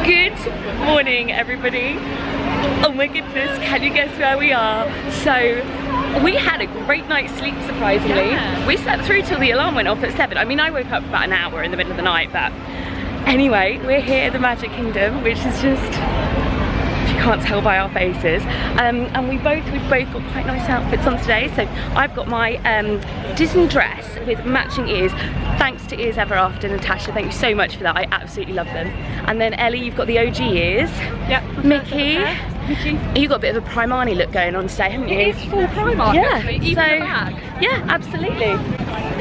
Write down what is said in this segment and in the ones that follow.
Good morning, everybody. Oh my goodness, can you guess where we are? So, we had a great night's sleep, surprisingly. Yeah. We slept through till the alarm went off at 7. I mean, I woke up for about an hour in the middle of the night, but anyway, we're here at the Magic Kingdom, which is just, if you can't tell by our faces. And we've both got quite nice outfits on today. So I've got my Disney dress with matching ears. Thanks to Ears Ever After, Natasha, thank you so much for that. I absolutely love them. And then Ellie, you've got the OG ears. Yep. Mickey, you've got a bit of a Primani look going on today, haven't you? It is full Primark, yeah, actually, even so, the bag. Yeah, absolutely.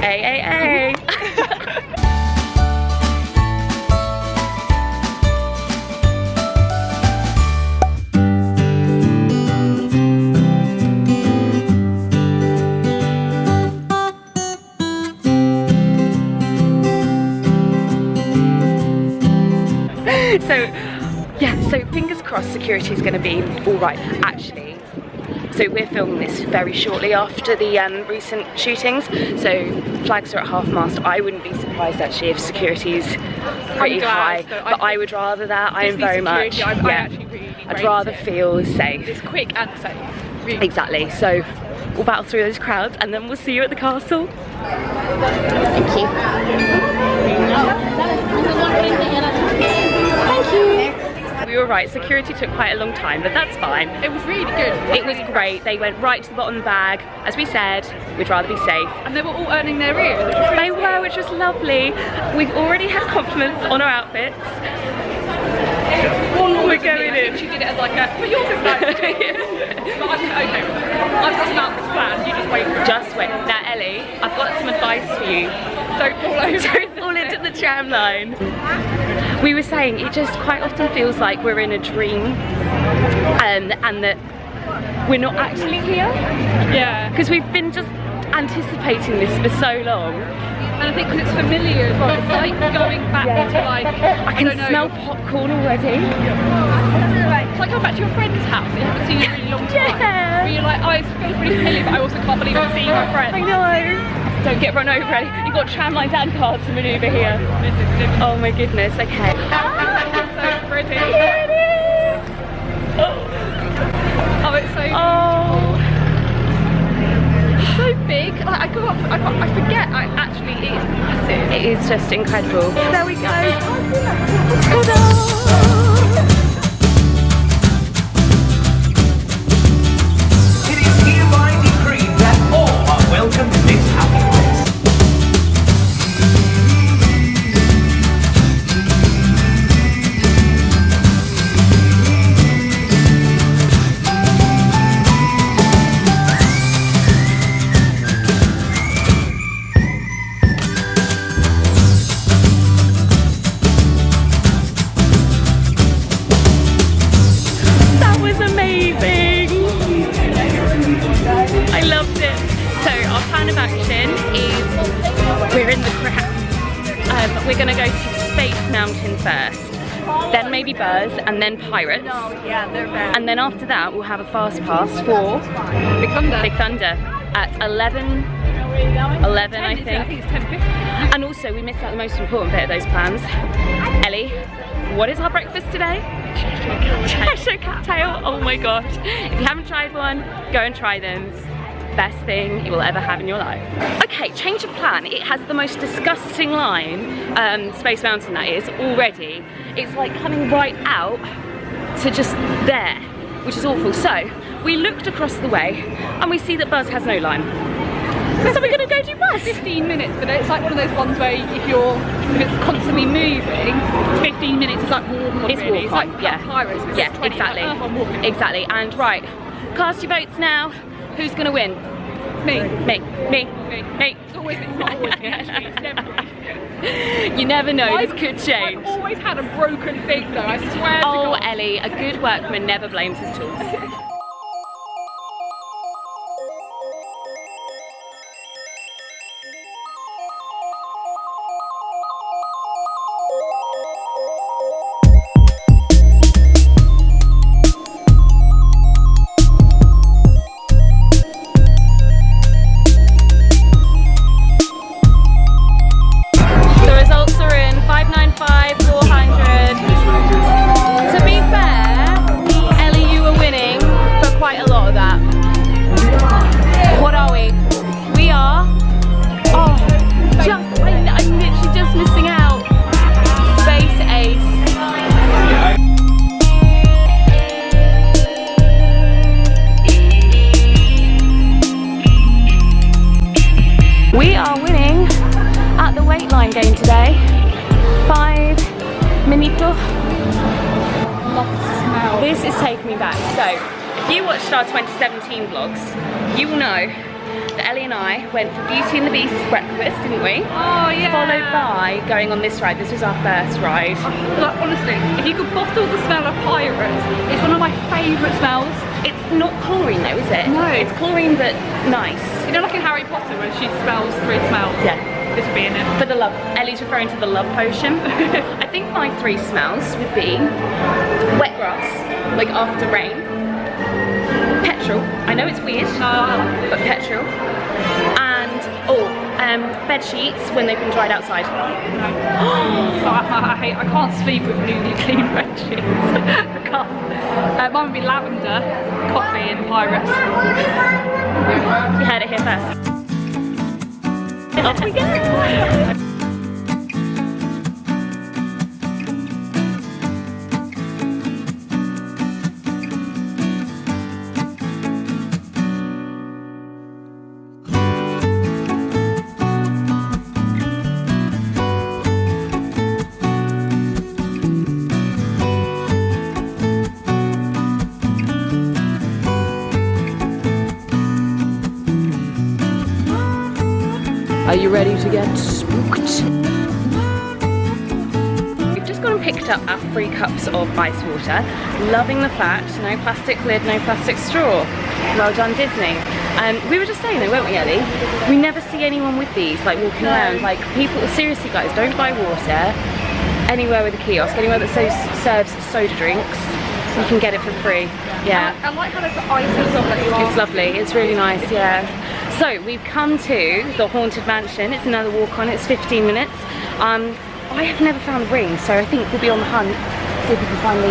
Ay. So fingers crossed security is going to be all right. Actually, so we're filming this very shortly after the recent shootings, so flags are at half-mast. I wouldn't be surprised actually if security's pretty high, but I would rather that. I am very much, I'd rather feel safe. It's quick and safe. Really. Exactly, so we'll battle through those crowds and then we'll see you at the castle. Thank you. Thank you. We were right, security took quite a long time, but that's fine. It was really good. It was great. They went right to the bottom of the bag. As we said, we'd rather be safe. And they were all earning their ears. They were, which was lovely. We've already had compliments on our outfits. We're going in. She did it as like a, but yours is nice. Okay, I've got some outfits planned, you just wait for it. Just wait. Now Ellie, I've got some advice for you. Don't fall over. Don't fall into the tram line. We were saying it just quite often feels like we're in a dream and that we're not actually here. Yeah. Because we've been just anticipating this for so long. And I think because it's familiar as well, it's like going back to like, I can smell popcorn already. It's like going back to your friend's house that you haven't seen in a really long time. Yeah. Where you're like, oh, it feels pretty familiar, but I also can't believe I'm seeing my friend. I know. Don't get run over, Ellie. You've got tramlines and cars to manoeuvre here. Oh my goodness, okay. So pretty. Here it is! Oh, it's so so big. Like, I forget, actually it is massive. It is just incredible. There we go. Ta-da! Welcome to this happy place. That was amazing. I loved it. So our plan of action is we're in the crowd. We're going to go to Space Mountain first, then maybe Buzz, and then Pirates. And then after that we'll have a fast pass for Big Thunder at 11 I think. I think it's 10:50. And also we missed out the most important bit of those plans. Ellie, what is our breakfast today? Cheshire cat tail. Oh my gosh. If you haven't tried one, go and try them. Best thing you will ever have in your life. Okay, change of plan. It has the most disgusting line, Space Mountain that is, already. It's like coming right out to just there, which is awful. So, we looked across the way and we see that Buzz has no line. So we're gonna go do Buzz. 15 minutes, but it's like one of those ones where if it's constantly moving, 15 minutes is like walk on. It's really. walk on, it's like yeah. Pirates, Yeah, 20, exactly. Like, I'm walking. Exactly, and right, cast your votes now. Who's gonna win? Me. Me. It's always me. It's not always me, actually. It's never me. You never know, this could change. I've always had a broken thing though, I swear to Oh, God. Ellie, a good workman never blames his tools. The results are in 595, 400. Love the smell. This is taking me back. So, if you watched our 2017 vlogs, you will know that Ellie and I went for Beauty and the Beast breakfast, didn't we? Oh yeah. Followed by going on this ride. This was our first ride. Like, honestly, if you could bottle the smell of pirates, it's one of my favourite smells. It's not chlorine though, is it? No. It's chlorine but nice. You know, like in Harry Potter when she smells 3 smells? Yeah. This would be in it. For the love, Ellie's referring to the love potion. I think my 3 smells would be wet grass, like after rain, petrol, I know it's weird, but petrol, and bed sheets when they've been dried outside. I can't sleep with newly clean bed sheets. I can't. Mine would be lavender, coffee and pirates. You heard it here first. Off we go! Are you ready to get spooked? We've just gone and picked up our 3 cups of ice water. Loving the fact, no plastic lid, no plastic straw. Well done, Disney. We were just saying though, weren't we, Ellie? We never see anyone with these, like walking around. Like people, seriously guys, don't buy water anywhere with a kiosk, anywhere that serves soda drinks. You can get it for free. Yeah. I like how they've got ice and stuff like that. It's lovely, it's really nice, yeah. So we've come to the Haunted Mansion. It's another walk on, it's 15 minutes. I have never found a ring, so I think we'll be on the hunt. See if we can find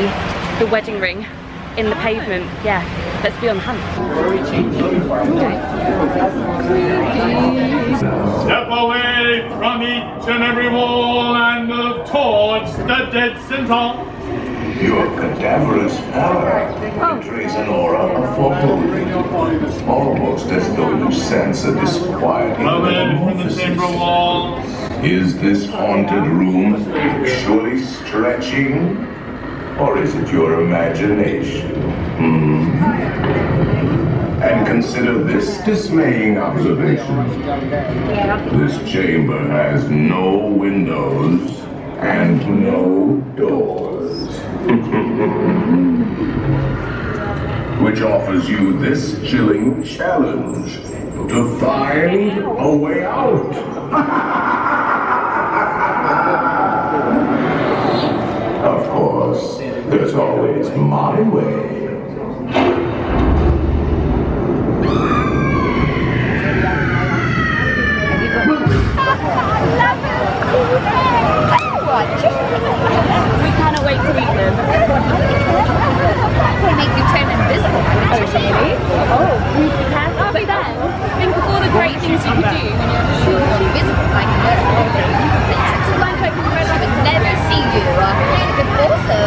the wedding ring in the pavement. Yeah, let's be on the hunt. Step away from each and every wall and move towards the dead center. Your cadaverous pallor betrays an aura of foreboding, almost as though you sense a disquieting Come in from the chamber walls. Is this haunted room actually stretching? Or is it your imagination? And consider this dismaying observation. This chamber has no windows and no doors. Which offers you this chilling challenge to find a way out. Of course, there's always my way. We cannot wait to meet them. They make you turn invisible. Oh, really? Oh, I'll be there. Think of all the great things you could do when you're Invisible, like this. She would never see you. But also,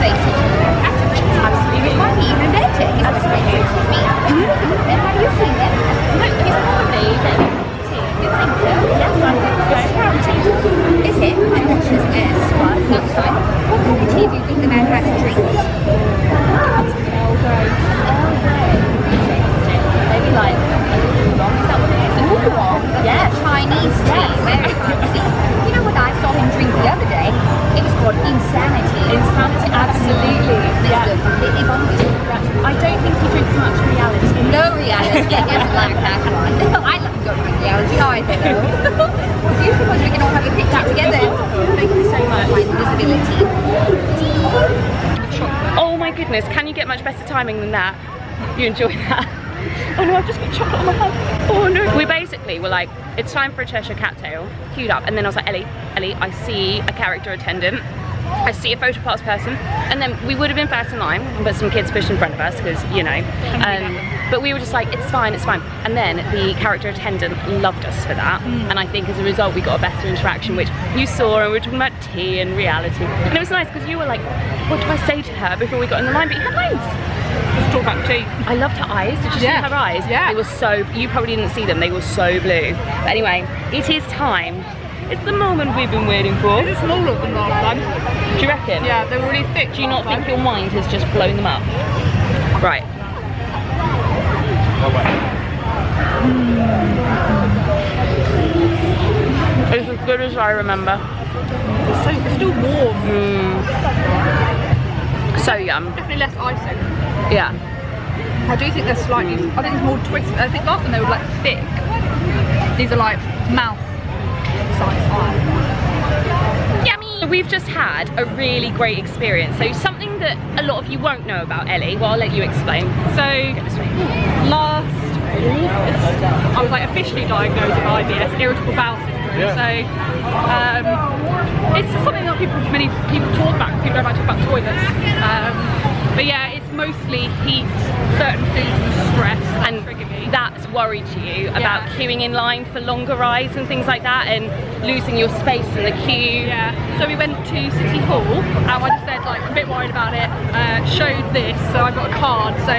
they teach you activate. Absolutely. It might be even better. He's what's dangerous with me. And have you seen him? No, he's probably You think so? Yes, I think so. Is it? And watch his ass. What? Not time. What kind of tea do you think the man had to drink? maybe like a oolong. Is that what it is? An oolong? Yes. Chinese tea. Very fancy. You know what I saw him drink the other day? It was called insanity. Insanity, absolutely. It's completely bonkers. I don't think he drinks much reality. No reality. He doesn't like that one. I like to go drink reality either though. Do you suppose we can all have a picture together? Thank you so much. My invisibility. Oh my goodness, can you get much better timing than that? You enjoy that? Oh no, I've just got chocolate on my hand. Oh no. We basically were like, it's time for a Cheshire cat tail, queued up, and then I was like, Ellie, I see a character attendant. I see a photo pass person, and then we would have been first in line, but some kids pushed in front of us because, you know, but we were just like, it's fine. And then the character attendant loved us for that, and I think as a result we got a better interaction, which you saw, and we were talking about tea and reality, and it was nice because you were like, what do I say to her before we got in the line, but you had loads. Let's talk about tea. I loved her eyes. Did you see her eyes? Yeah. They were so, you probably didn't see them, they were so blue. But anyway, it is time It's the moment we've been waiting for. It's smaller than last time. Do you reckon? Yeah, they were really thick. Do you not think your mind has just blown them up? Right. It's as good as I remember. It's still warm. So yum. Definitely less icing. Yeah. I do think they're slightly, I think it's more twisted. I think last time they were like thick. These are like mouth size. Yummy! We've just had a really great experience. So something that a lot of you won't know about Ellie, well I'll let you explain. So last August, I was like officially diagnosed with IBS, irritable bowel syndrome. So it's something that many people talk about. People don't like to talk about toilets. But yeah, it's mostly heat, certain foods and stress that trigger me. That's worried you about queuing in line for longer rides and things like that and losing your space in the queue. Yeah, so we went to City Hall and I just said like, I'm a bit worried about it, showed this, so I've got a card, so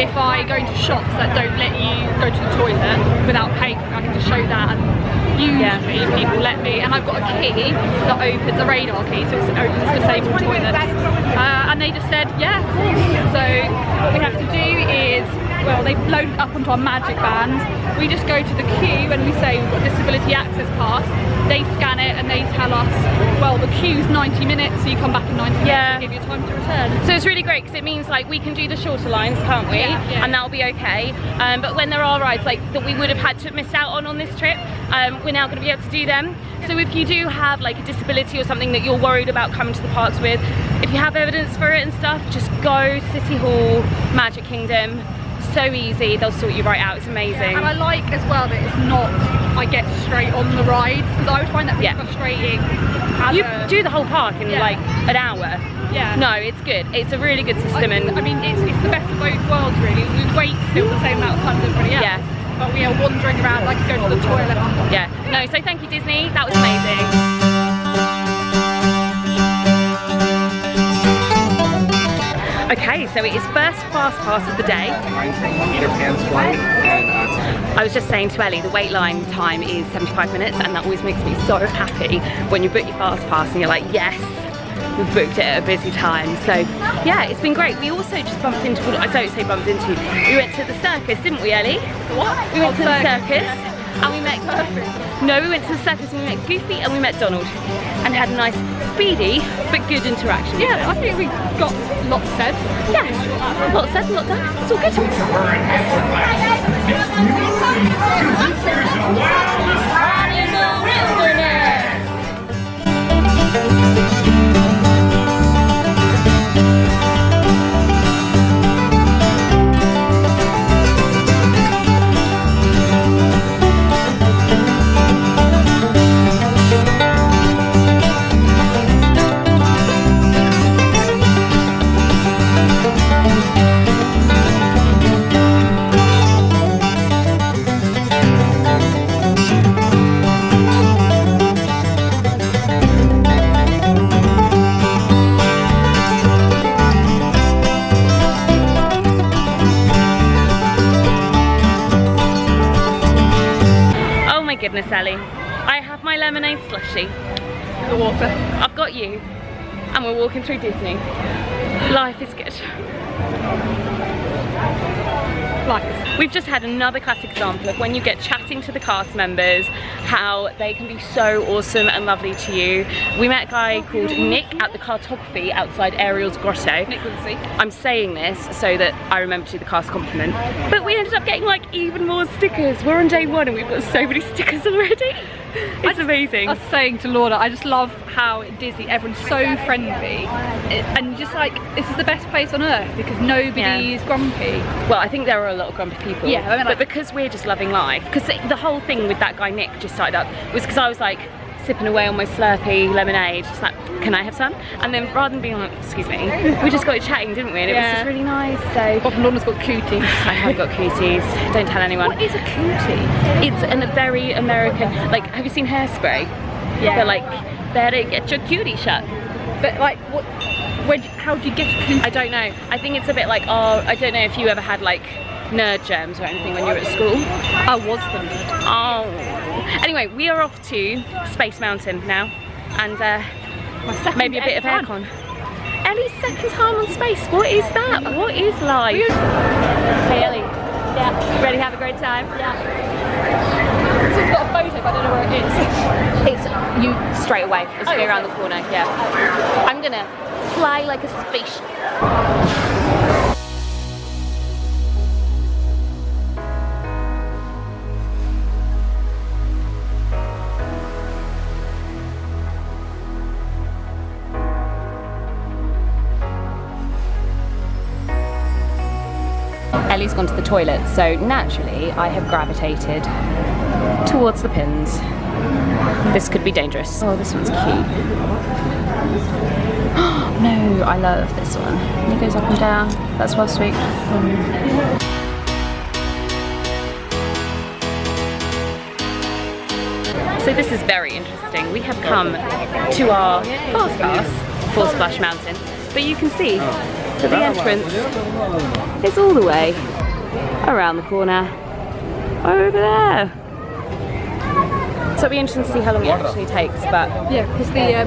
if I go into shops that don't let you go to the toilet without paying, I can just show that, and usually people let me, and I've got a key that opens, a radar key, so it opens disabled toilets, and they just said, yeah, of course. So what we have to do is, well, they've loaded up onto our magic bands. We just go to the queue and we say we've got disability access pass. They scan it and they tell us, well, the queue's 90 minutes, so you come back in 90 minutes and give you time to return. So it's really great because it means like we can do the shorter lines, can't we? Yeah. And that'll be okay. But when there are rides like that we would have had to miss out on this trip, we're now going to be able to do them. So if you do have like a disability or something that you're worried about coming to the parks with, if you have evidence for it and stuff, just go City Hall, Magic Kingdom. So easy, they'll sort you right out. It's amazing. And I like as well that it's not I get straight on the rides, because I would find that really frustrating. You do the whole park in like an hour. Yeah. No, it's good. It's a really good system. I mean, it's the best of both worlds really. We wait still the same amount of time as everybody else. Yeah. But we are wandering around like to go to the toilet. Yeah. No, so thank you Disney. That was amazing. Okay, so it is first fast pass of the day. Peter Pan's flight and I was just saying to Ellie, the wait line time is 75 minutes and that always makes me so happy when you book your fast pass and you're like, yes, we've booked it at a busy time. So yeah, it's been great. We also just bumped into, I don't say bumped into, we went to the circus, didn't we Ellie? What? We went to the circus and we met, no, we went to the circus and we met Goofy and we met Donald and had a nice, speedy, but good interaction. Yeah, I think we got lots said. Yeah, lots said, lots done. It's all good. Goodness Ellie, I have my lemonade slushie, The water. I've got you, and we're walking through Disney. Life is good. We've just had another classic example of when you get chatting to the cast members, how they can be so awesome and lovely to you. We met a guy called Nick at the cartography outside Ariel's grotto. Nick Lindsay. I'm saying this so that I remember to do the cast compliment. But we ended up getting like even more stickers. We're on day one and we've got so many stickers already. It's amazing. I was saying to Laura, I just love how at Disney everyone's so friendly and just like, this is the best place on earth because nobody's grumpy. Well, I think there are a lot of grumpy people. Yeah, I mean, like, but because we're just loving life, because the whole thing with that guy Nick just started up was because I was like sipping away on my Slurpee lemonade, just like, can I have some? And then rather than being like, excuse me, we just got chatting, didn't we? And it was just really nice. So often Lorna's got cooties. I have got cooties. Don't tell anyone. What is a cootie? It's a very American, like, have you seen Hairspray? Yeah. They're like, better get your cutie shut. But like, what? How do you get a cootie? I don't know. I think it's a bit like, oh, I don't know if you ever had like nerd germs or anything when you were at school. I was the nerd. Oh. Anyway, we are off to Space Mountain now, and maybe a bit of aircon. Ellie's second time on space. What is that? What is life? Hey Ellie. Yeah. Ready to have a great time? Yeah. It's got a photo, but I don't know where it is. It's you straight away. It's go around the corner. Yeah. I'm gonna fly like a spaceship. Ellie's gone to the toilet, so naturally I have gravitated towards the pins. This could be dangerous. Oh, this one's cute. No, I love this one. It goes up and down. That's well sweet. So this is very interesting. We have come to our fast pass for Splash Mountain, but you can see that the entrance is all the way around the corner over there. So it'll be interesting to see how long it actually takes, but Yeah, because the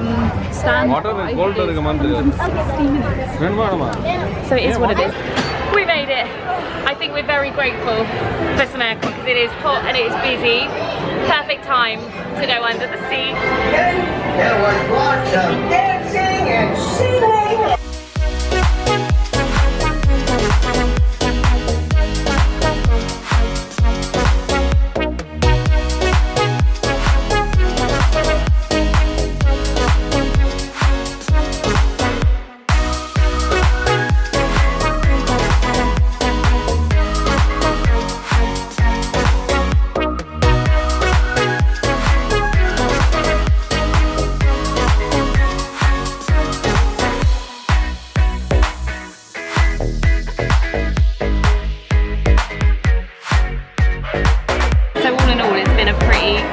stand Water is cold to recommend. 60 minutes. so it is what it is. We made it. I think we're very grateful for some aircon because it is hot and it is busy. Perfect time to go under the sea. There was lots of dancing and singing.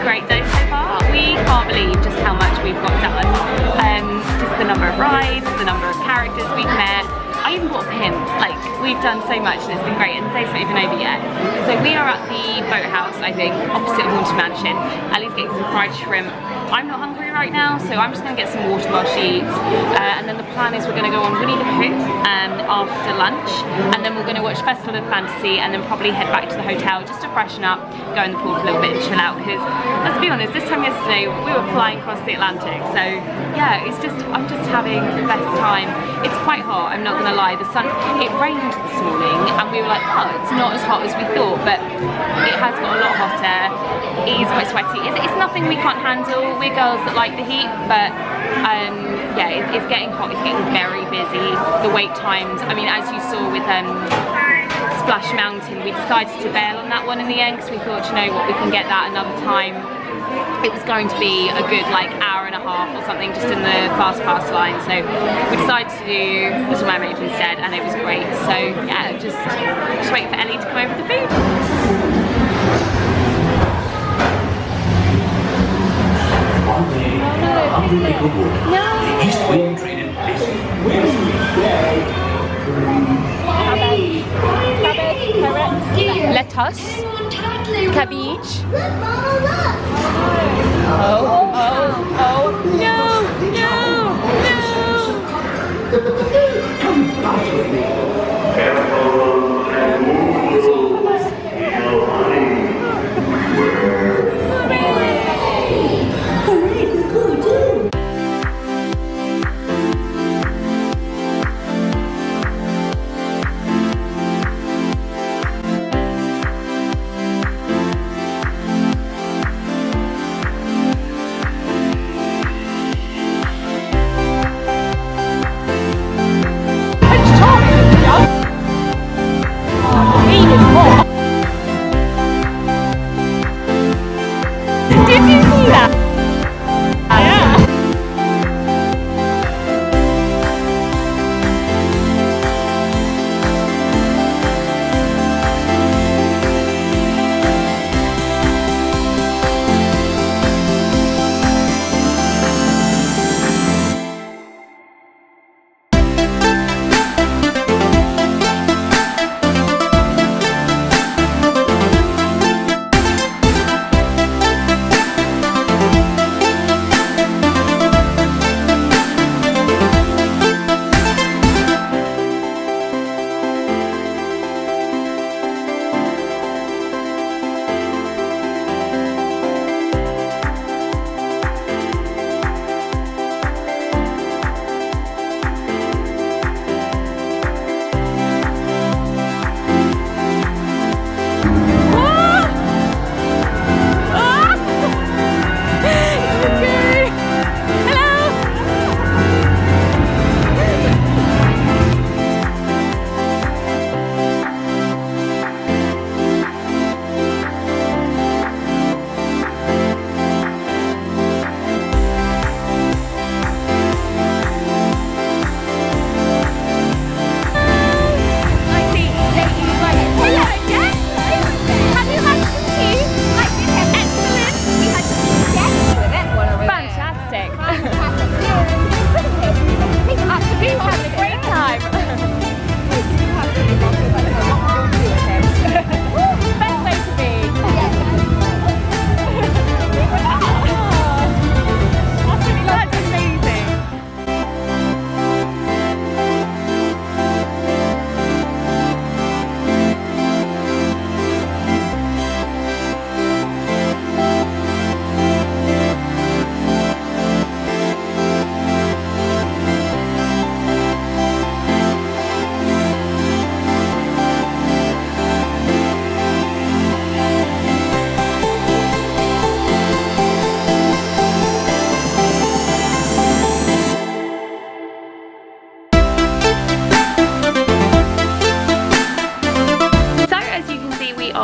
Great day so far. We can't believe just how much we've got done. Just the number of rides, the number of characters we've met. I even bought a pin. Like, we've done so much and it's been great, and the day's not even over yet. So we are at the boathouse, I think, opposite the Haunted Mansion. Ellie's getting some fried shrimp. I'm not hungry right now, so I'm just going to get some water while she eats. And then the plan is we're going to go on Winnie the Pooh after lunch, and then we're going to watch Festival of Fantasy, and then probably head back to the hotel just to freshen up, go in the pool for a little bit and chill out, because let's be honest, this time yesterday we were flying across the Atlantic, so yeah, I'm just having the best time. It's quite hot, I'm not going to lie. The sun, it rained this morning and we were like, oh, it's not as hot as we thought, but it has got a lot hotter. It is quite sweaty. It's nothing we can't handle. We're girls that like the heat, but yeah, it's getting hot, it's getting very busy. The wait times, I mean, as you saw with Splash Mountain, we decided to bail on that one in the end because we thought, you know what, we can get that another time. It was going to be a good like hour and a half or something just in the fast pass line, so we decided to do Little Mermaid instead, and it was great. So yeah, just wait for Ellie to come over the food. Lettuce, cabbage. Oh, no,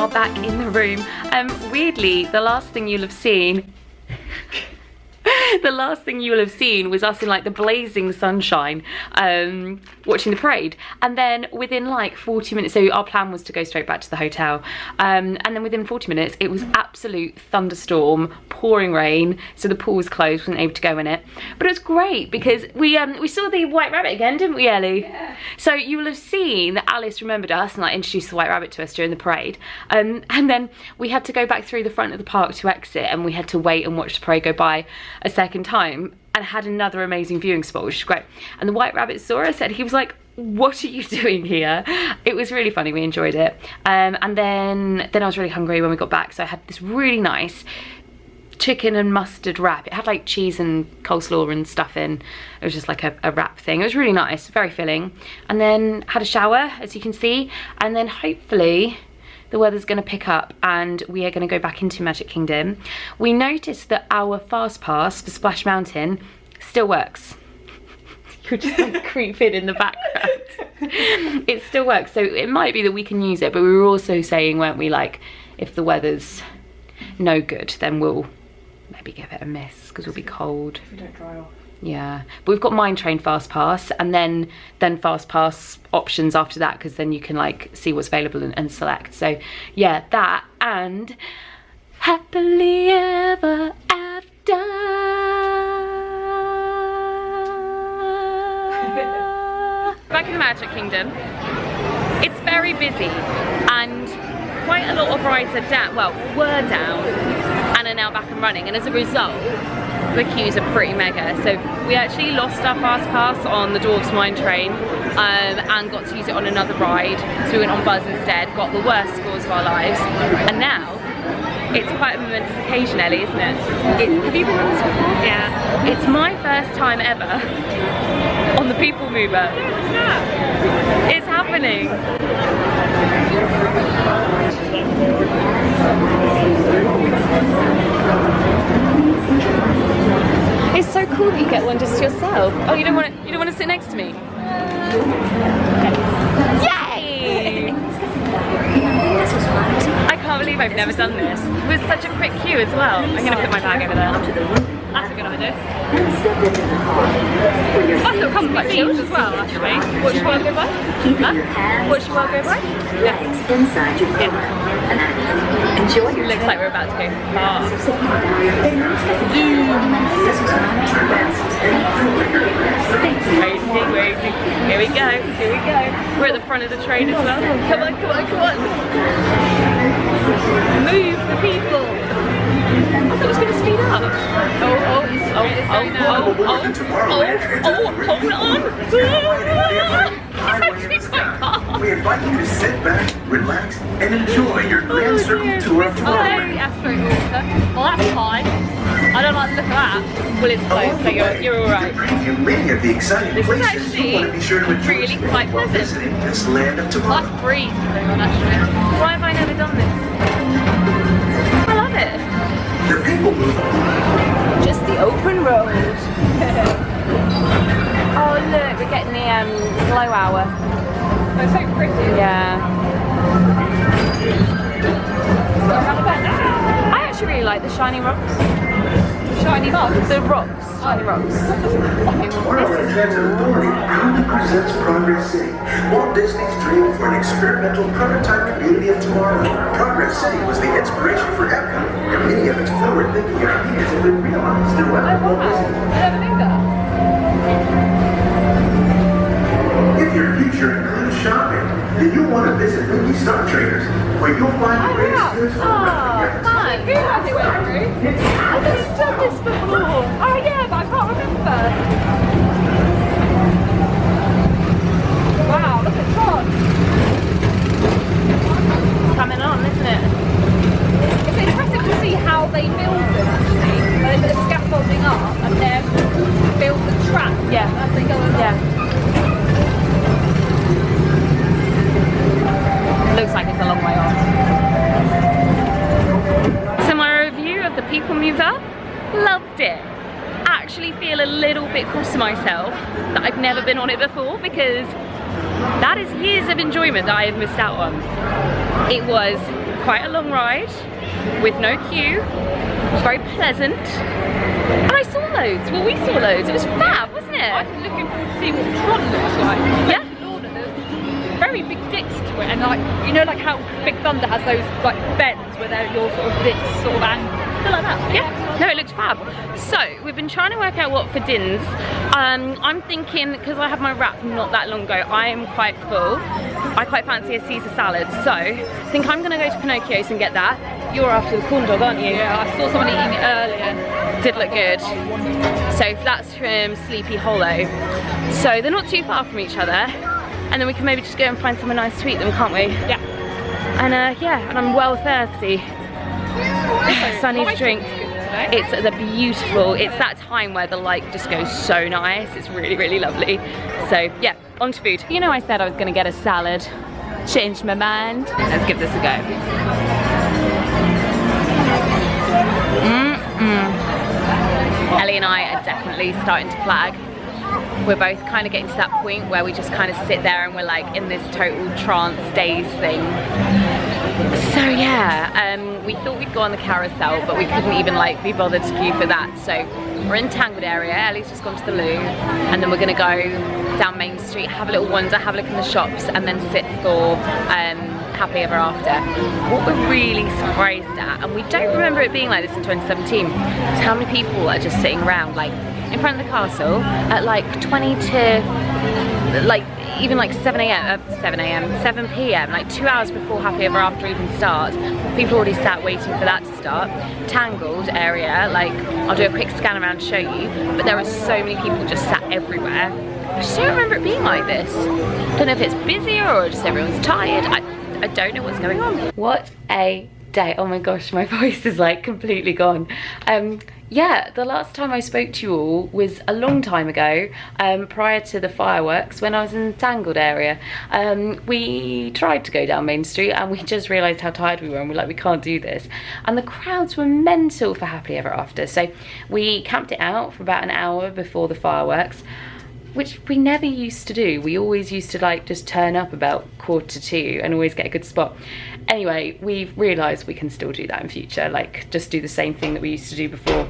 are back in the room. Weirdly, the last thing you'll have seen was us in like the blazing sunshine watching the parade, and then within like 40 minutes, so our plan was to go straight back to the hotel, and then within 40 minutes it was absolute thunderstorm, pouring rain, so the pool was closed, wasn't able to go in it, but it was great because we saw the white rabbit again, didn't we, Ellie? Yeah. So you will have seen that Alice remembered us and like introduced the white rabbit to us during the parade, and then we had to go back through the front of the park to exit, and we had to wait and watch the parade go by a second time, and had another amazing viewing spot, which was great. And the white rabbit saw us and he was like, what are you doing here? It was really funny, we enjoyed it. And then I was really hungry when we got back, so I had this really nice chicken and mustard wrap. It had like cheese and coleslaw and stuff in. It was just like a wrap thing. It was really nice, very filling. And then had a shower, as you can see, and then hopefully the weather's going to pick up and we are going to go back into Magic Kingdom. We noticed that our fast pass for Splash Mountain still works. You're just like creeping in the background. It still works, so it might be that we can use it, but we were also saying, weren't we, like if the weather's no good, then we'll maybe give it a miss because we'll be cold. If we don't dry off. Yeah, but we've got Mine Train Fast Pass, and then Fast Pass options after that, because then you can like see what's available and select. So yeah, that and Happily Ever After. Back in the Magic Kingdom, it's very busy and quite a lot of rides are down, well, were down and are now back and running, and as a result the queues are pretty mega. So we actually lost our fast pass on the Dwarfs Mine Train and got to use it on another ride, so we went on Buzz instead, got the worst scores of our lives, and now it's quite a momentous occasion, Ellie, isn't it? Have you been on this before? Yeah. It's my first time ever on the PeopleMover. It's happening. It's so cool that you get one just yourself. Oh, you don't want to sit next to me? Yay! I can't believe I've never done this. It was such a quick queue as well. I'm going to put my bag over there. That's a good idea. I thought it comes quite chilled as well, actually. Watch your world go by? Huh? Watch your world go by? Yeah. Inside your car. Enjoy your looks like we're about to go far. Crazy. Here we go. We're at the front of the train as well. Come on. Move the people. I thought it was going to speed up. Hold on. It's actually quite fast. We invite you to sit back, relax, and enjoy your Grand Circle tour of Tomorrowland. Well, that's fine. I don't like the look of that. Well, it's closed, so you're alright. Many of the exciting This is places you want to be sure to enjoy really quite while pleasant. visiting this land of tomorrow. Let's breathe, actually. Why have I never done this? I love it. The PeopleMover. Just the open road. Oh look, we're getting the glow hour. They're so pretty. Yeah. I actually really like the shiny rocks. Shiny rocks? The rocks. Shiny rocks. Tomorrowland Transit Authority proudly presents Progress City, Walt Disney's dream for an experimental prototype community of Tomorrowland. Progress City was the inspiration for Epcot, and many of its forward-thinking ideas have been realized throughout Walt Disney. I never knew that. If your future includes shopping, then you'll want to visit Mickey Star Traders, where you'll find the greatest goods from Fun. Who has it went through? I've just done this before. Oh yeah, but I can't remember. Wow, look at Tron. It's coming on, isn't it? It's impressive to see how they build them actually. They put the scaffolding up and then build the track as they go along. Yeah. Looks like it's a long way off. So my review of the PeopleMover, loved it. Actually feel a little bit cross to myself that I've never been on it before, because that is years of enjoyment that I have missed out on. It was quite a long ride with no queue. It was very pleasant. And I saw loads. Well, we saw loads. It was fab, wasn't it? I'm looking forward to see what Tron looks like. Yeah. Lorna, there's very big dicks to it, and like, you know, like how Big Thunder has those like bends where you're sort of this sort of angle. Feel like that. Yeah, no, it looks fab. So we've been trying to work out what for dinners. I'm thinking, because I had my wrap not that long ago, I am quite full. I quite fancy a Caesar salad, so I think I'm gonna go to Pinocchio's and get that. You're after the corn dog, aren't you? Yeah, I saw someone eating it earlier. Did look good. So that's from Sleepy Hollow. So they're not too far from each other, and then we can maybe just go and find somewhere nice to eat them, can't we? Yeah. And yeah, and I'm well thirsty. So I need a drink. It's it's that time where the light just goes so nice. It's really, really lovely. So yeah, on to food. You know, I said I was gonna get a salad. Changed my mind. Let's give this a go. Ellie and I are definitely starting to flag. We're both kind of getting to that point where we just kind of sit there and we're like in this total trance daze thing. So yeah, we thought we'd go on the carousel, but we couldn't even like be bothered to queue for that. So we're in Tangled area. Ellie's just gone to the loo, and then we're gonna go down Main Street, have a little wander, have a look in the shops, and then sit for Happily Ever After. What we're really surprised at, and we don't remember it being like this in 2017, is how many people are just sitting around like in front of the castle at like 20 to like even like 7 p.m, like 2 hours before Happily Ever After even starts. People already sat waiting for that to start. Tangled area, like I'll do a quick scan around to show you, but there are so many people just sat everywhere. I just don't remember it being like this. Don't know if it's busier or just everyone's tired. I don't know what's going on. What a day. Oh my gosh, my voice is like completely gone. Yeah, the last time I spoke to you all was a long time ago, prior to the fireworks, when I was in the Tangled area. We tried to go down Main Street and we just realised how tired we were, and we're like, we can't do this. And the crowds were mental for Happily Ever After. So we camped it out for about an hour before the fireworks, which we never used to do. We always used to like just turn up about 1:45 and always get a good spot. Anyway, we've realised we can still do that in future, like just do the same thing that we used to do before.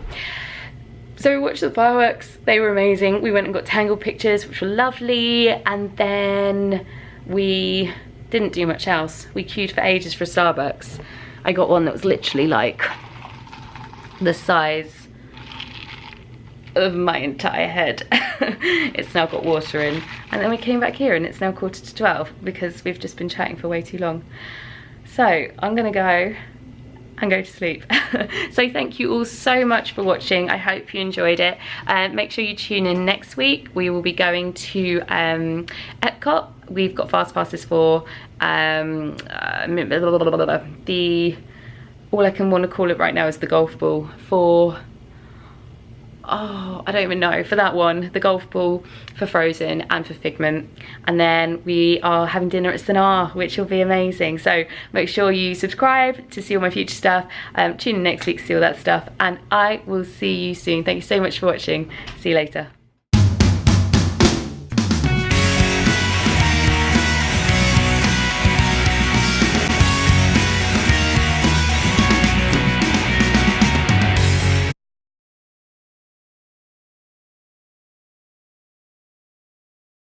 So we watched the fireworks, they were amazing. We went and got Tangled pictures, which were lovely, and then we didn't do much else. We queued for ages for a Starbucks. I got one that was literally like the size of my entire head. It's now got water in. And then we came back here and it's now 11:45 because we've just been chatting for way too long. So I'm gonna go and go to sleep. So thank you all so much for watching. I hope you enjoyed it. Make sure you tune in next week. We will be going to Epcot. We've got fast passes for the, all I can want to call it right now is the golf ball for, oh, I don't even know, for that one, the golf ball, for Frozen and for Figment. And then we are having dinner at Sonar, which will be amazing. So make sure you subscribe to see all my future stuff. Tune in next week to see all that stuff. And I will see you soon. Thank you so much for watching. See you later.